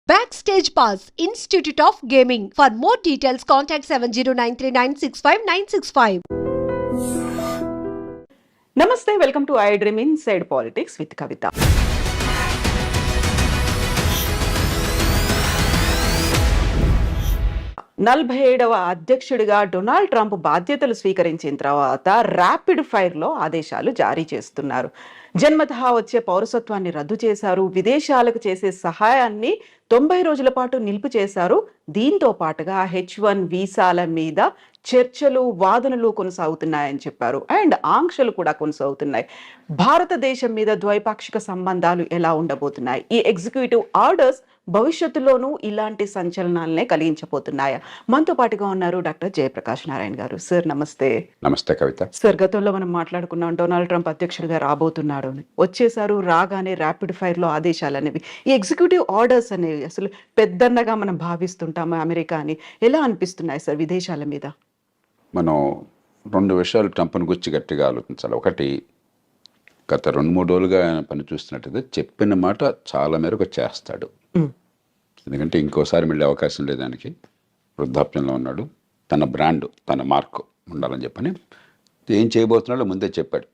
Backstage Pass, Institute of Gaming. For more details, contact 7093965965965. నమస్తే, welcome to I dream inside politics with Kavitha. నలభై 47వ అధ్యక్షుడిగా Donald Trump బాధ్యతలు స్వీకరించిన తర్వాత ర్యాపిడ్ ఫైర్లో ఆదేశాలు జారీ చేస్తున్నారు. జన్మతహా వచ్చే పౌరసత్వాన్ని రద్దు చేశారు. విదేశాలకు చేసే సహాయాన్ని 90 రోజుల పాటు నిలుపు చేశారు. దీంతో పాటుగా H1 వీసాల మీద చర్చలు, వాదనలు కొనసాగుతున్నాయని చెప్పారు. అండ్ ఆంక్షలు కూడా కొనసాగుతున్నాయి. భారతదేశం మీద ద్వైపాక్షిక సంబంధాలు ఎలా ఉండబోతున్నాయి? ఈ ఎగ్జిక్యూటివ్ ఆర్డర్స్ భవిష్యత్తులోనూ ఇలాంటి సంచలనాలనే కలిగించబోతున్నాయా? మనతో పాటుగా ఉన్నారు డాక్టర్ జయప్రకాష్ నారాయణ గారు. సార్ నమస్తే. నమస్తే కవిత. సార్, గతంలో మనం మాట్లాడుకున్నాం డొనాల్డ్ ట్రంప్ అధ్యక్షుడిగా రాబోతున్నాడు అని. వచ్చేసారు, రాగానే ర్యాపిడ్ ఫైర్ లో ఆదేశాలు అనేవి, ఈ ఎగ్జిక్యూటివ్ ఆర్డర్స్ అనేవి అసలు పెద్దన్నగా మనం భావిస్తుంటాము అమెరికా అని. ఎలా అనిపిస్తున్నాయి సార్ విదేశాల మీద? మనం రెండు విషయాలు ట్రంప్ను గురించి గట్టిగా ఆలోచించాలి. ఒకటి, గత 2-3 రోజులుగా ఆయన పని చూస్తున్నట్టయితే చెప్పిన మాట చాలా మేరకు చేస్తాడు. ఎందుకంటే ఇంకోసారి మళ్ళీ అవకాశం లేదు దానికి. వృద్ధాప్యంలో ఉన్నాడు. తన బ్రాండ్, తన మార్క్ ఉండాలని చెప్పని ఏం చేయబోతున్నాడో ముందే చెప్పాడు.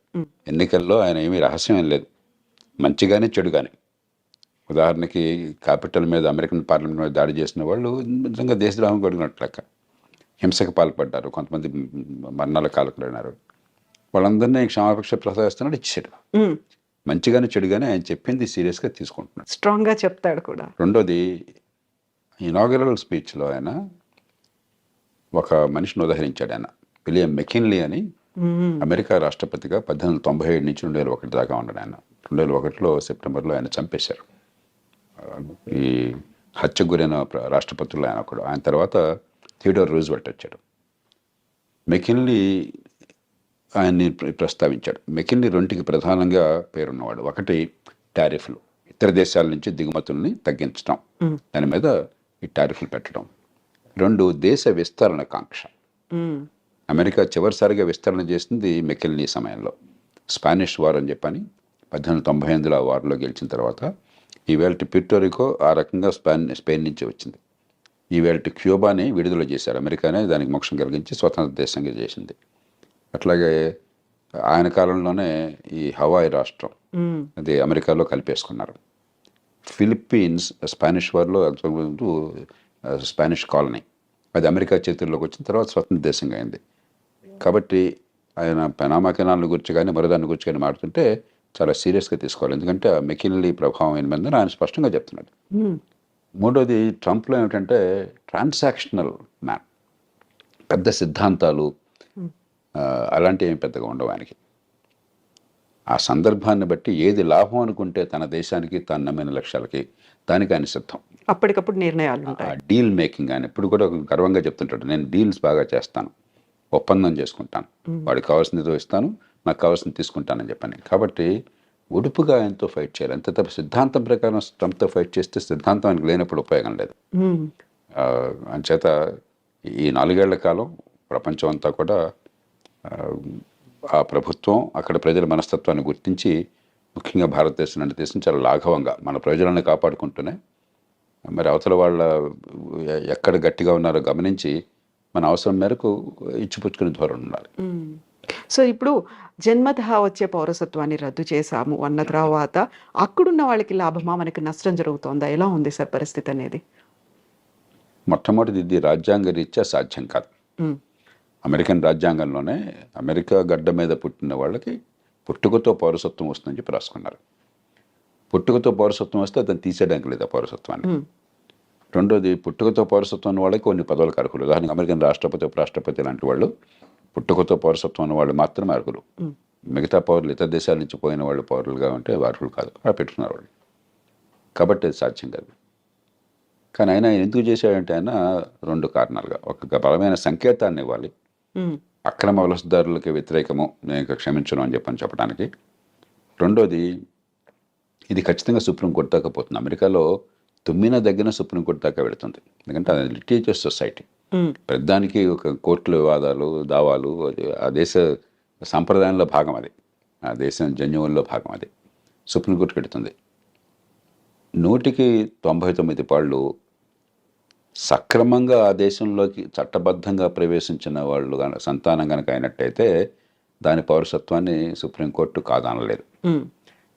ఎన్నికల్లో ఆయన ఏమీ రహస్యం ఏం లేదు, మంచిగానే చెడుగానే. ఉదాహరణకి క్యాపిటల్ మీద, అమెరికన్ పార్లమెంట్ మీద దాడి చేసిన వాళ్ళు నిజంగా దేశద్రోహం కొడుకున్నట్లెక్క. హింసకు పాల్పడ్డారు, కొంతమంది మరణాల కాలకులైనారు. వాళ్ళందరినీ క్షమాపక్ష ప్రసాదిస్తున్నాడు, ఇచ్చాడు. మంచిగానే చెడుగానే ఆయన చెప్పింది సీరియస్గా తీసుకుంటున్నాడు, స్ట్రాంగ్గా చెప్తాడు కూడా. రెండోది, ఇనాగరల్ స్పీచ్లో ఆయన ఒక మనిషిని ఉదహరించాడు. ఆయన విలియం మెకిన్లీ అని, అమెరికా రాష్ట్రపతిగా 1897 నుంచి 2001 దాకా ఉన్నాడు ఆయన. 2001లో సెప్టెంబర్లో ఆయన చంపేశారు. ఈ హత్యకు గురైన రాష్ట్రపతుల్లో ఆయన ఒకడు. ఆయన తర్వాత థియోడోర్ రూజ్వెల్ట్ వచ్చాడు. మెకిన్లీ ఆయన్ని ప్రస్తావించాడు. మెకిన్లీ రెండుకి ప్రధానంగా పేరున్నవాడు. ఒకటి, టారిఫ్లు, ఇతర దేశాల నుంచి దిగుమతుల్ని తగ్గించడం, దాని మీద ఈ టారిఫ్లు పెట్టడం. రెండు, దేశ విస్తరణ కాంక్ష. అమెరికా చివరిసారిగా విస్తరణ చేసింది మెకిన్లీ సమయంలో. స్పానిష్ వార్ అని చెప్పని 1898లో ఆ వార్లో గెలిచిన తర్వాత ఈవేళ ప్యూర్టోరికో ఆ రకంగా స్పెయిన్ నుంచి వచ్చింది. ఈవేళ క్యూబాని విడుదల చేశారు. అమెరికానే దానికి మోక్షం కలిగించి స్వతంత్ర దేశంగా చేసింది. అట్లాగే ఆయన కాలంలోనే ఈ హవాయి రాష్ట్రం అది అమెరికాలో కలిపేసుకున్నారు. ఫిలిప్పీన్స్ స్పానిష్ వార్లో స్పానిష్ కాలనీ, అది అమెరికా చేతుల్లోకి వచ్చిన తర్వాత స్వతంత్ర దేశంగా అయింది. కాబట్టి ఆయన పనామా కెనాల్ని గురించి కానీ మరోదాన్ని గురించి కానీ మాట్లాడుతుంటే చాలా సీరియస్గా తీసుకోవాలి. ఎందుకంటే ఆ మెకిన్లీ ప్రభావం ఏమైందని ఆయన స్పష్టంగా చెప్తున్నాడు. మూడోది, ట్రంప్లో ఏమిటంటే ట్రాన్సాక్షనల్ మ్యాన్. పెద్ద సిద్ధాంతాలు అలాంటివి ఏమి పెద్దగా ఉండవు ఆయనకి. ఆ సందర్భాన్ని బట్టి ఏది లాభం అనుకుంటే తన దేశానికి, తాను నమ్మిన లక్ష్యాలకి, దానికి ఆయన సిద్ధం. అప్పటికప్పుడు నిర్ణయాలు ఉంటాయి. డీల్ మేకింగ్ ఆయన ఎప్పుడు కూడా గర్వంగా చెప్తుంటాడు, నేను డీల్స్ బాగా చేస్తాను, ఒప్పందం చేసుకుంటాను, వాడికి కావాల్సింది ఇస్తాను, నాకు కావాల్సింది తీసుకుంటానని చెప్పని. కాబట్టి ఉడుపుగా ఆయనతో ఫైట్ చేయాలి. అంతే తప్ప సిద్ధాంతం ప్రకారం ట్రంప్తో ఫైట్ చేస్తే సిద్ధాంతం ఆయనకు లేనప్పుడు ఉపయోగం లేదు. అంచేత ఈ 4 ఏళ్ల కాలం ప్రపంచం అంతా కూడా ఆ ప్రభుత్వం, అక్కడ ప్రజల మనస్తత్వాన్ని గుర్తించి, ముఖ్యంగా భారతదేశం లాంటి దేశం చాలా లాఘవంగా మన ప్రజలను కాపాడుకుంటూనే మరి అవతల వాళ్ళ ఎక్కడ గట్టిగా ఉన్నారో గమనించి మన అవసరం మేరకు ఇచ్చిపుచ్చుకునే ధోరణి ఉండాలి. సో ఇప్పుడు జన్మతహా వచ్చే పౌరసత్వాన్ని రద్దు చేశాము అన్న తర్వాత అక్కడున్న వాళ్ళకి లాభమా, మనకి నష్టం జరుగుతోందా? ఎలా ఉంది సార్ పరిస్థితి అనేది? మొట్టమొదటిది, ఇది రాజ్యాంగ రీత్యా సాధ్యం కాదు. అమెరికన్ రాజ్యాంగంలోనే అమెరికా గడ్డ మీద పుట్టిన వాళ్ళకి పుట్టుకతో పౌరసత్వం వస్తుందని చెప్పి రాసుకున్నారు. పుట్టుకతో పౌరసత్వం వస్తే అతను తీసేయడానికి లేదు ఆ పౌరసత్వాన్ని. రెండోది, పుట్టుకతో పౌరసత్వం ఉన్న వాళ్ళకి కొన్ని పదవులకు అర్హులు. ఉదాహరణకు అమెరికన్ రాష్ట్రపతి, ఉపరాష్ట్రపతి లాంటి వాళ్ళు పుట్టుకతో పౌరసత్వం ఉన్న వాళ్ళు మాత్రమే అర్హులు. మిగతా పౌరులు, ఇతర దేశాల నుంచి పోయిన వాళ్ళు పౌరులుగా ఉంటే అర్హులు కాదు. అలా పెట్టుకున్నారు వాళ్ళు. కాబట్టి అది సాధ్యం కాదు. కానీ ఆయన ఎందుకు చేశాడంటే ఆయన 2 కారణాలుగా, ఒక బలమైన సంకేతాన్ని ఇవ్వాలి, అక్రమ వలసదారులకి వ్యతిరేకము, నేను ఇంకా క్షమించను అని చెప్పడానికి. రెండోది, ఇది ఖచ్చితంగా సుప్రీంకోర్టు దాకా పోతుంది. అమెరికాలో తుమ్మిన దగ్గర సుప్రీంకోర్టు దాకా వెళుతుంది. ఎందుకంటే అది లిటిగేటివ్ సొసైటీ. ప్రతిదానికి ఒక కోర్టుల వివాదాలు, దావాలు, ఆ దేశ సంప్రదాయంలో భాగం అది, ఆ దేశం జన్యువుల్లో భాగం అది. సుప్రీంకోర్టుకి వెళుతుంది. 199 సక్రమంగా ఆ దేశంలోకి చట్టబద్ధంగా ప్రవేశించిన వాళ్ళు సంతానం కనుక అయినట్టయితే దాని పౌరసత్వాన్ని సుప్రీంకోర్టు కాదనలేదు.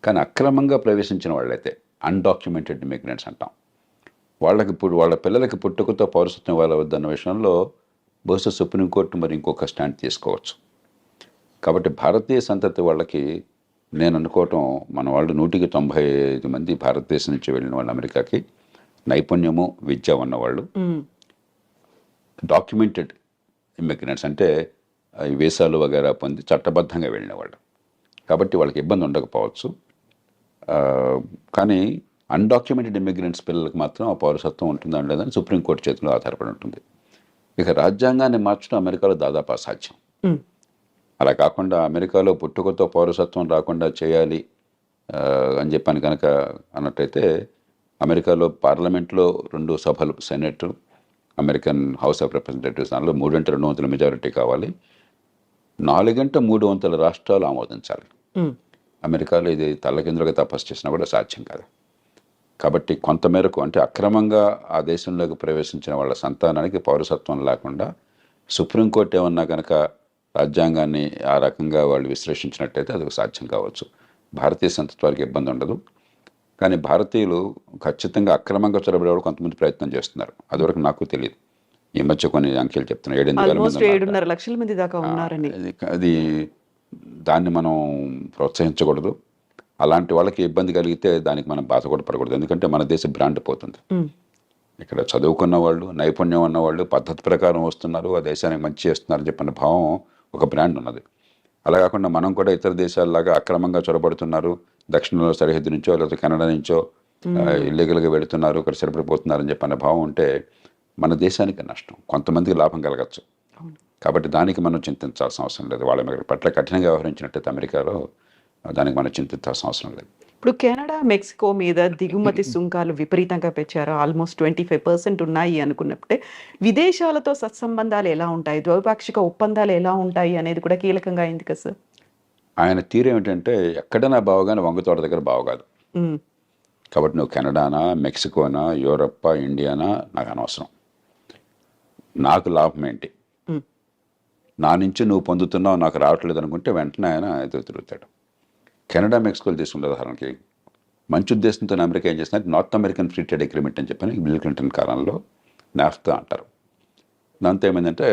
కానీ అక్రమంగా ప్రవేశించిన వాళ్ళైతే అన్డాక్యుమెంటెడ్ ఇమిగ్రెంట్స్ అంటాం, వాళ్ళకి వాళ్ళ పిల్లలకి పుట్టుకతో పౌరసత్వం ఇవ్వవద్దన్న విషయంలో బహుశా సుప్రీంకోర్టు మరి ఇంకొక స్టాండ్ తీసుకోవచ్చు. కాబట్టి భారతీయ సంతతి వాళ్ళకి నేను అనుకోవటం, మన వాళ్ళు 195 భారతదేశం నుంచి వెళ్ళిన వాళ్ళు అమెరికాకి నైపుణ్యము విద్య ఉన్నవాళ్ళు, డాక్యుమెంటెడ్ ఇమిగ్రెంట్స్ అంటే వీసాలు వగేరా పొంది చట్టబద్ధంగా వెళ్ళిన వాళ్ళు. కాబట్టి వాళ్ళకి ఇబ్బంది ఉండకపోవచ్చు. కానీ అన్డాక్యుమెంటెడ్ ఇమిగ్రెంట్స్ పిల్లలకు మాత్రం ఆ పౌరసత్వం ఉంటుందా లేదని సుప్రీంకోర్టు చేతిలో ఆధారపడి ఉంటుంది. ఇక రాజ్యాంగాన్ని మార్చడం అమెరికాలో దాదాపు అసాధ్యం. అలా కాకుండా అమెరికాలో పుట్టుకతో పౌరసత్వం రాకుండా చేయాలి అని చెప్పని కనుక అన్నట్టయితే అమెరికాలో పార్లమెంట్లో 2 సభలు, senate, American house of representatives, దానిలో 3/2 మెజారిటీ కావాలి. 4/3 రాష్ట్రాలు ఆమోదించాలి. అమెరికాలో ఇది తల్లకిందులుగా తపస్సు చేసినా కూడా సాధ్యం కాదు. కాబట్టి కొంతమేరకు అంటే అక్రమంగా ఆ దేశంలోకి ప్రవేశించిన వాళ్ళ సంతానానికి పౌరసత్వం లేకుండా సుప్రీంకోర్టు ఏమన్నా కనుక రాజ్యాంగాన్ని ఆ రకంగా వాళ్ళు విశ్లేషించినట్టయితే అది సాధ్యం కావచ్చు. భారతీయ సంతతి వారికి ఇబ్బంది ఉండదు. కానీ భారతీయులు ఖచ్చితంగా అక్రమంగా చొరబడేవాళ్ళు కొంతమంది ప్రయత్నం చేస్తున్నారు. అదివరకు నాకు తెలియదు. ఈ మధ్య కొన్ని అంకెలు చెప్తున్నారు, 7,500 లక్షల మంది దాకా ఉన్నారని. అది దాన్ని మనం ప్రోత్సహించకూడదు. అలాంటి వాళ్ళకి ఇబ్బంది కలిగితే దానికి మనం బాధ కూడా పడకూడదు. ఎందుకంటే మన దేశ బ్రాండ్ పోతుంది. ఇక్కడ చదువుకున్న వాళ్ళు, నైపుణ్యం ఉన్నవాళ్ళు పద్ధతి ప్రకారం వస్తున్నారు, ఆ దేశానికి మంచి చేస్తున్నారని చెప్పిన భావం ఒక బ్రాండ్ ఉన్నది. అలా కాకుండా మనం కూడా ఇతర దేశాలలాగా అక్రమంగా చొరబడుతున్నారు, దక్షిణంలో సరిహద్దు నుంచో లేకపోతే కెనడా నుంచో ఇల్లీగల్గా వెళుతున్నారు, ఇక్కడ సరిపడిపోతున్నారని చెప్పిన భావం ఉంటే మన దేశానికి నష్టం, కొంతమందికి లాభం కలగచ్చు. కాబట్టి దానికి మనం చింతించాల్సిన అవసరం లేదు. వాళ్ళ పట్ల కఠినంగా వ్యవహరించినట్టయితే అమెరికాలో దానికి మనం చింతించాల్సిన అవసరం లేదు. ఇప్పుడు కెనడా, మెక్సికో మీద దిగుమతి సుంకాలు విపరీతంగా పెంచారు. ఆల్మోస్ట్ 25% ఉన్నాయి అనుకున్నప్పుడే విదేశాలతో సత్సంబంధాలు ఎలా ఉంటాయి, ద్వైపాక్షిక ఒప్పందాలు ఎలా ఉంటాయి అనేది కూడా కీలకంగా అయింది కదా సార్. ఆయన తీరు ఏమిటంటే ఎక్కడైనా బావగానే వంగతోట దగ్గర బావగాదు. కాబట్టి నువ్వు కెనడానా, మెక్సికోనా, యూరప్పా, ఇండియానా నాకు అనవసరం. నాకు లాభం ఏంటి, నా నుంచి నువ్వు పొందుతున్నావు, నాకు రావట్లేదు అనుకుంటే వెంటనే ఆయన ఎదురు తిరుగుతాడు. కెనడా, మెక్సికోలు తీసుకుంటే ఉదాహరణకి మంచి ఉద్దేశంతో అమెరికా ఏం చేస్తున్నారు, north American free trade agreement అని చెప్పని బిల్ క్లింటన్ కాలంలో నాఫ్తా అంటారు. దాంతో ఏమైందంటే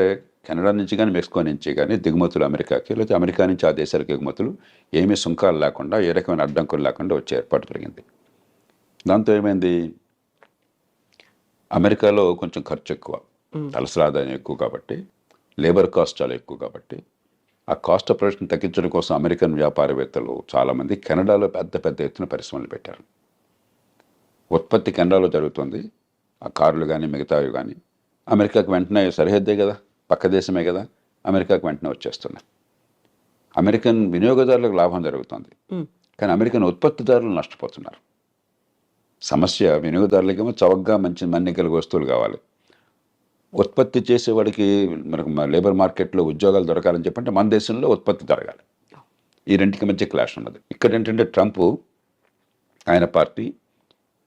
కెనడా నుంచి కానీ మెక్సికో నుంచి కానీ దిగుమతులు అమెరికాకి, లేకపోతే అమెరికా నుంచి ఆ దేశాలకు ఎగుమతులు ఏమీ సుంకాలు లేకుండా, ఏ రకమైన అడ్డంకులు లేకుండా వచ్చే ఏర్పాటు జరిగింది. దాంతో ఏమైంది, అమెరికాలో కొంచెం ఖర్చు ఎక్కువ, తలసరి ఆదాయం ఎక్కువ కాబట్టి, లేబర్ కాస్ట్ చాలా ఎక్కువ కాబట్టి ఆ కాస్ట్ ఆఫ్ ప్రొడక్షన్ తగ్గించడం కోసం అమెరికన్ వ్యాపారవేత్తలు చాలామంది కెనడాలో పెద్ద పెద్ద ఎత్తున పరిశ్రమలు పెట్టారు. ఉత్పత్తి కెనడాలో జరుగుతుంది, ఆ కార్లు కానీ మిగతావి కానీ అమెరికాకు వెంటనే సరిహద్దే కదా, పక్క దేశమే కదా, అమెరికాకు వెంటనే వచ్చేస్తున్నాయి. అమెరికన్ వినియోగదారులకు లాభం జరుగుతుంది, కానీ అమెరికన్ ఉత్పత్తిదారులు నష్టపోతున్నారు. సమస్య వినియోగదారులకేమో చవకగా మంచి మన్నికల వస్తువులు కావాలి, ఉత్పత్తి చేసేవాడికి మనకు లేబర్ మార్కెట్లో ఉద్యోగాలు దొరకాలని చెప్పంటే మన దేశంలో ఉత్పత్తి జరగాలి. ఈ రెండింటికి మధ్య క్లాష్ ఉన్నది. ఇక్కడ ఏంటంటే ట్రంప్, ఆయన పార్టీ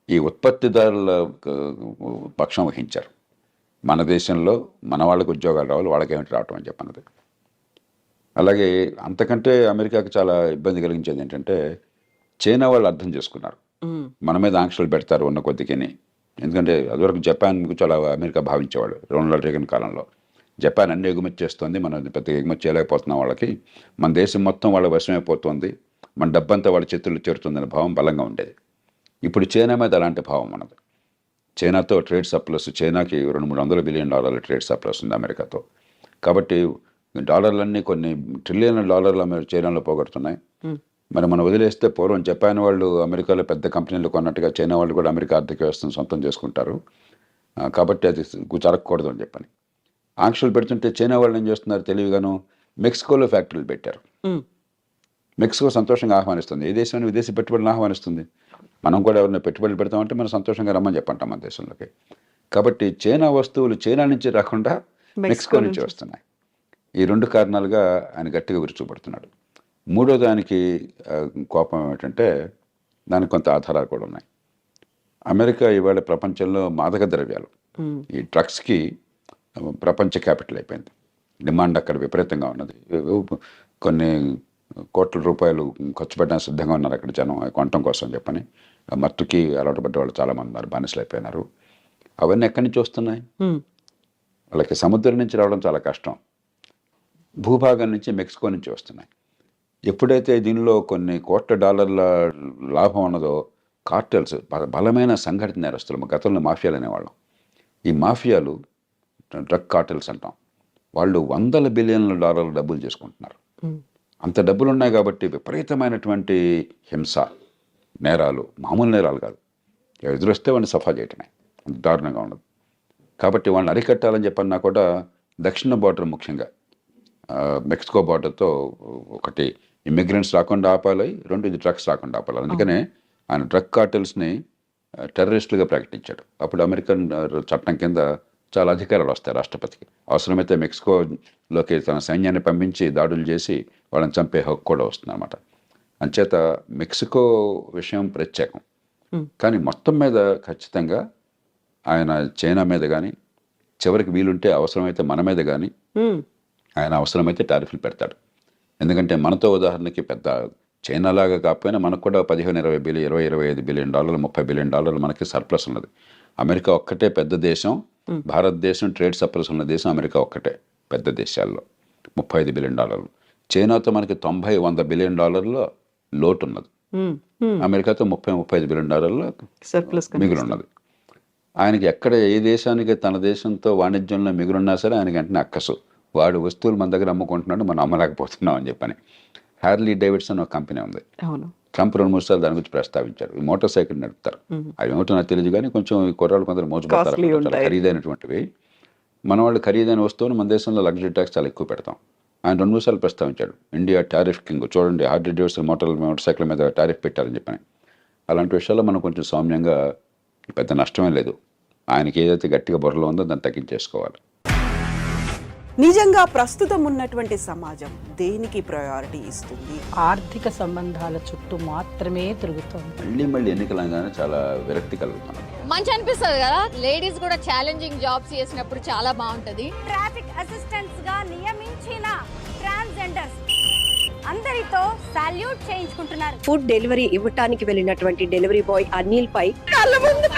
ఈ ఉత్పత్తిదారుల పక్షం వహించారు. మన దేశంలో మన వాళ్ళకి ఉద్యోగాలు రావాలి, వాళ్ళకేమిటి రావటం అని చెప్పన్నది. అలాగే అంతకంటే అమెరికాకి చాలా ఇబ్బంది కలిగించేది ఏంటంటే చైనా వాళ్ళు అర్థం చేసుకున్నారు, మన మీద ఆంక్షలు పెడతారు ఉన్న కొద్దికిని. ఎందుకంటే అదివరకు జపాన్ చాలా అమెరికా భావించేవాళ్ళు. రొనాల్డ్ రేగన్ కాలంలో జపాన్ అన్ని ఎగుమతి చేస్తుంది, మనం పెద్ద ఎగుమతి చేయలేకపోతున్నాం, వాళ్ళకి మన దేశం మొత్తం వాళ్ళ వశమైపోతుంది, మన డబ్బంతా వాళ్ళ చేతుల్లో చేరుతుందనే భావం బలంగా ఉండేది. ఇప్పుడు చైనా మీద అలాంటి భావం ఉన్నది. చైనాతో ట్రేడ్ సర్ప్లస్, చైనాకి $200-300 బిలియన్ ట్రేడ్ సర్ప్లస్ ఉంది అమెరికాతో. కాబట్టి డాలర్లన్నీ కొన్ని $1 ట్రిలియన్ చైనాలో పోగొడుతున్నాయి. మరి మనం వదిలేస్తే పూర్వం జపాన్ వాళ్ళు అమెరికాలో పెద్ద కంపెనీలు కొన్నట్టుగా చైనా వాళ్ళు కూడా అమెరికా ఆర్థిక వ్యవస్థను సొంతం చేసుకుంటారు. కాబట్టి అది జరగకూడదు అని చెప్పని ఆంక్షలు పెడుతుంటే చైనా వాళ్ళు ఏం చేస్తున్నారు తెలివిగాను, మెక్సికోలో ఫ్యాక్టరీలు పెట్టారు. మెక్సికో సంతోషంగా ఆహ్వానిస్తుంది, ఏ దేశాన్ని విదేశీ పెట్టుబడులను ఆహ్వానిస్తుంది. మనం కూడా ఎవరైనా పెట్టుబడులు పెడతామంటే మనం సంతోషంగా రమ్మని చెప్పంటాం మన దేశంలోకి. కాబట్టి చైనా వస్తువులు చైనా నుంచి రాకుండా మెక్సికో నుంచి వస్తున్నాయి. ఈ 2 కారణాలుగా ఆయన గట్టిగా విరుచుపడుతున్నాడు. మూడో దానికి కోపం ఏమిటంటే దానికి కొంత ఆధారాలు కూడా ఉన్నాయి. అమెరికా ఇవాళ ప్రపంచంలో మాదక ద్రవ్యాలు ఈ డ్రగ్స్కి ప్రపంచ క్యాపిటల్ అయిపోయింది. డిమాండ్ అక్కడ విపరీతంగా ఉన్నది. కొన్ని కోట్ల రూపాయలు ఖర్చు పెట్టడానికి సిద్ధంగా ఉన్నారు అక్కడ జనం కొనటం కోసం చెప్పని. మత్తుకి అలవాటు పడ్డ వాళ్ళు చాలామంది ఉన్నారు, బానిసలు అయిపోయినారు. అవన్నీ ఎక్కడి నుంచి వస్తున్నాయి? వాళ్ళకి సముద్రం నుంచి రావడం చాలా కష్టం, భూభాగం నుంచి మెక్సికో నుంచి వస్తున్నాయి. ఎప్పుడైతే దీనిలో కొన్ని కోట్ల డాలర్ల లాభం ఉన్నదో కార్టెల్స్, బలమైన సంఘటిత నేరస్తులు, గతంలో మాఫియాలు అనేవాళ్ళం. ఈ మాఫియాలు డ్రగ్ కార్టెల్స్ అంటాం. వాళ్ళు $100 బిలియన్ల డబ్బులు చేసుకుంటున్నారు. అంత డబ్బులు ఉన్నాయి కాబట్టి విపరీతమైనటువంటి హింస, నేరాలు, మామూలు నేరాలు కాదు, ఎదురొస్తే వాడిని సఫా చేయటమే, అంత దారుణంగా ఉండదు. కాబట్టి వాళ్ళని అరికట్టాలని చెప్పన్నా కూడా దక్షిణ బార్డర్, ముఖ్యంగా మెక్సికో బార్డర్తో ఒకటి ఇమ్మిగ్రెంట్స్ రాకుండా ఆపాలి, రెండు ఇది డ్రగ్స్ రాకుండా ఆపాలి. అందుకనే ఆయన డ్రగ్ కార్టెల్స్ని టెర్రరిస్టులుగా ప్రకటించాడు. అప్పుడు అమెరికన్ చట్టం కింద చాలా అధికారాలు వస్తాయి రాష్ట్రపతికి. అవసరమైతే మెక్సికోలోకి తన సైన్యాన్ని పంపించి దాడులు చేసి వాళ్ళని చంపే హక్కు కూడా వస్తుంది అన్నమాట. అంచేత మెక్సికో విషయం ప్రత్యేకం. కానీ మొత్తం మీద ఖచ్చితంగా ఆయన చైనా మీద కానీ, చివరికి వీలుంటే అవసరమైతే మన మీద కానీ ఆయన అవసరమైతే టారిఫ్లు పెడతాడు. ఎందుకంటే మనతో ఉదాహరణకి పెద్ద చైనా లాగా కాకపోయినా మనకు కూడా 15-20 బిలియన్, 20-25 బిలియన్ డాలర్లు, $30 బిలియన్ మనకి సర్ప్లస్ ఉన్నది. అమెరికా ఒక్కటే పెద్ద దేశం. భారతదేశం ట్రేడ్ సర్ప్లస్ ఉన్న దేశం అమెరికా ఒక్కటే పెద్ద దేశాల్లో. $35 బిలియన్. చైనాతో మనకి 90-100 బిలియన్ డాలర్ల లోటు ఉన్నది. అమెరికాతో 30-35 బిలియన్ డాలర్ల సర్ప్లస్ మిగులు ఉన్నది. ఆయనకి ఎక్కడ ఏ దేశానికి తన దేశంతో వాణిజ్యంలో మిగులున్నా సరే ఆయనకి వెంటనే అక్కసు, వాడు వస్తువులు మన దగ్గర అమ్ముకుంటున్నాడు, మనం అమ్మలేకపోతున్నాం అని చెప్పని. హ్యార్లీ డేవిడ్సన్ ఒక కంపెనీ ఉంది. ట్రంప్ 2-3 సార్లు దాని గురించి ప్రస్తావించారు. ఈ మోటార్ సైకిల్ నడుపుతారు. అవి ఏమిటో నాకు తెలియదు కానీ కొంచెం ఈ కుర్రాళ్ళు కొందరు మోసపోతారు, చాలా ఖరీదైనటువంటివి. మన వాళ్ళు ఖరీదైన వస్తువులు మన దేశంలో లగ్జరీ ట్యాక్స్ చాలా ఎక్కువ పెడతాం. ఆయన 2-3 సార్లు ప్రస్తావించాడు. ఇండియా టారిఫ్ కింగ్, చూడండి హార్లీ డేవిడ్సన్ మోటార్ సైకిల్ మీద టారిఫ్ పెట్టారని చెప్పని. అలాంటి విషయాల్లో మనం కొంచెం సౌమ్యంగా, పెద్ద నష్టమే లేదు, ఆయనకి ఏదైతే గట్టిగా బుర్రలో ఉందో దాన్ని తగ్గించేసుకోవాలి. నిజంగా ప్రస్తుతం ఉన్నటువంటి సమాజం దేనికి ప్రయారిటీ ఇస్తుంది? ఆర్థిక సంబంధాల చుట్టూ మాత్రమే తిరుగుతుంది. మళ్ళీ ఎన్నికలంగానే చాలా విరక్తి కలుగుతున్నాం. మంచి అనిపిస్తుంది కదా, లేడీస్ కూడా ఛాలెంజింగ్ జాబ్స్ చేసినప్పుడు చాలా బాగుంటది. ట్రాఫిక్ అసిస్టెంట్స్ గా నియమించిన ట్రాన్స్జెండర్స్ అందరితో సాల్యూట్ చేయించుకుంటున్నారు. ఫుడ్ డెలివరీ ఇవ్వటానికి వెళ్ళినటువంటి డెలివరీ బాయ్ అనిల్ పై కళ్ళ ముందు